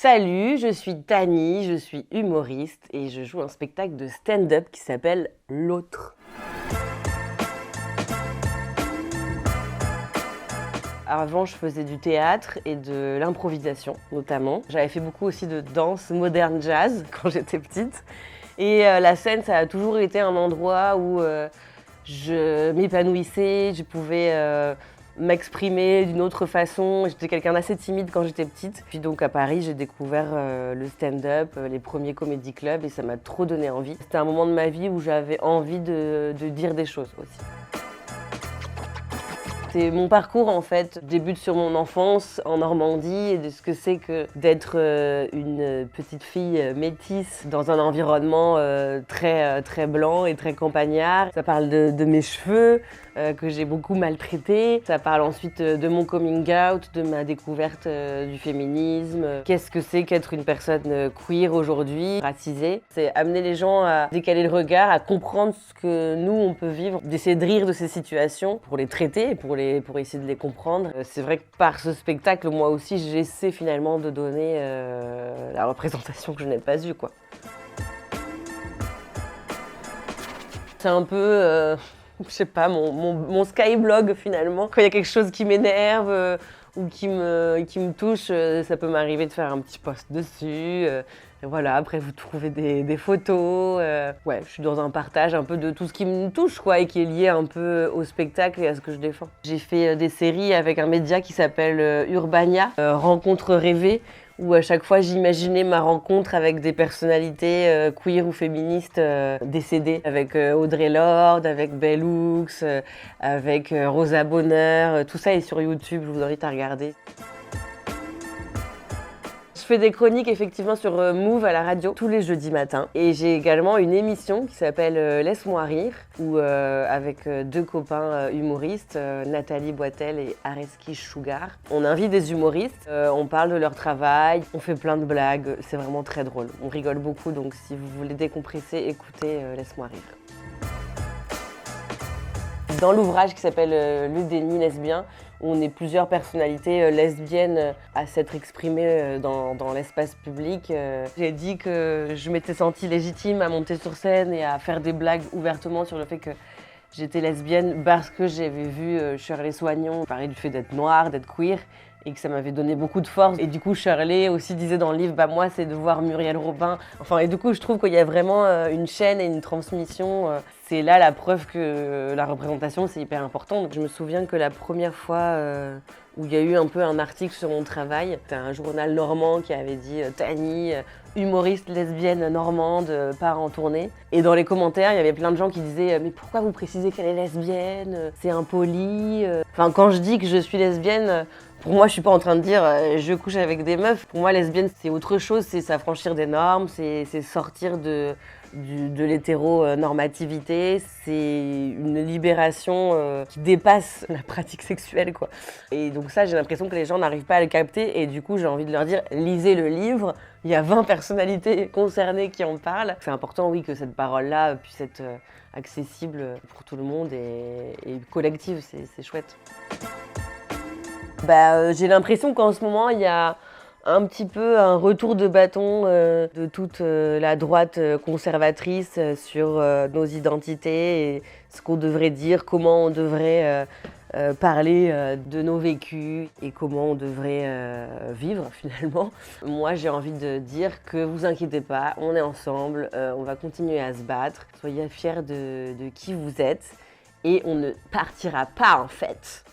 Salut, je suis Tani, je suis humoriste et je joue un spectacle de stand-up qui s'appelle L'Autre. Avant, je faisais du théâtre et de l'improvisation, notamment. J'avais fait beaucoup aussi de danse moderne jazz quand j'étais petite. Et la scène, ça a toujours été un endroit où je m'épanouissais, je pouvais m'exprimer d'une autre façon. J'étais quelqu'un d'assez timide quand j'étais petite. Puis donc à Paris, j'ai découvert le stand-up, les premiers comédie clubs et ça m'a trop donné envie. C'était un moment de ma vie où j'avais envie de dire des choses aussi. C'est mon parcours en fait débute sur mon enfance en Normandie et de ce que c'est que d'être une petite fille métisse dans un environnement très blanc et très campagnard. Ça parle de mes cheveux que j'ai beaucoup maltraités. Ça parle ensuite de mon coming out, de ma découverte du féminisme. Qu'est-ce que c'est qu'être une personne queer aujourd'hui, racisée. C'est amener les gens à décaler le regard, à comprendre ce que nous on peut vivre, d'essayer de rire de ces situations pour les traiter et pour essayer de les comprendre. C'est vrai que par ce spectacle, moi aussi, j'essaie finalement de donner la représentation que je n'ai pas eue, quoi. C'est un peu, je sais pas, mon skyblog finalement. Quand il y a quelque chose qui m'énerve ou qui me touche, ça peut m'arriver de faire un petit post dessus. Voilà, après vous trouvez des photos. Ouais, je suis dans un partage un peu de tout ce qui me touche, quoi, et qui est lié un peu au spectacle et à ce que je défends. J'ai fait des séries avec un média qui s'appelle Urbania, Rencontre rêvée, où à chaque fois j'imaginais ma rencontre avec des personnalités queer ou féministes décédées, avec Audre Lorde, avec Bell Hooks, avec Rosa Bonheur. Tout ça est sur YouTube, je vous invite à regarder. Je fais des chroniques effectivement sur Move à la radio tous les jeudis matins. Et j'ai également une émission qui s'appelle Laisse-moi rire, où avec deux copains humoristes, Nathalie Boitel et Areski Sugar, on invite des humoristes, on parle de leur travail, on fait plein de blagues, c'est vraiment très drôle. On rigole beaucoup, donc si vous voulez décompresser, écoutez Laisse-moi rire. Dans l'ouvrage qui s'appelle Le déni lesbien, on est plusieurs personnalités lesbiennes à s'être exprimées dans l'espace public. J'ai dit que je m'étais sentie légitime à monter sur scène et à faire des blagues ouvertement sur le fait que j'étais lesbienne parce que j'avais vu Shirley Soignon parler du fait d'être noire, d'être queer, et que ça m'avait donné beaucoup de force. Et du coup, Shirley aussi disait dans le livre, bah moi, c'est de voir Muriel Robin. Enfin, et du coup, je trouve qu'il y a vraiment une chaîne et une transmission. C'est là la preuve que la représentation, c'est hyper important. Donc, je me souviens que la première fois où il y a eu un peu un article sur mon travail, c'était un journal normand qui avait dit Tani, humoriste lesbienne normande, part en tournée. Et dans les commentaires, il y avait plein de gens qui disaient mais pourquoi vous précisez qu'elle est lesbienne? C'est impoli. Enfin, quand je dis que je suis lesbienne, pour moi, je suis pas en train de dire je couche avec des meufs. Pour moi, lesbienne, c'est autre chose, c'est s'affranchir des normes, c'est sortir de l'hétéronormativité, c'est une libération qui dépasse la pratique sexuelle, quoi. Et donc ça, j'ai l'impression que les gens n'arrivent pas à le capter et du coup, j'ai envie de leur dire, lisez le livre, il y a 20 personnalités concernées qui en parlent. C'est important, oui, que cette parole-là puisse être accessible pour tout le monde et collective, c'est chouette. J'ai l'impression qu'en ce moment, il y a un petit peu un retour de bâton de toute la droite conservatrice sur nos identités et ce qu'on devrait dire, comment on devrait parler de nos vécus et comment on devrait vivre finalement. Moi, j'ai envie de dire que vous inquiétez pas, on est ensemble, on va continuer à se battre. Soyez fiers de qui vous êtes et on ne partira pas en fait.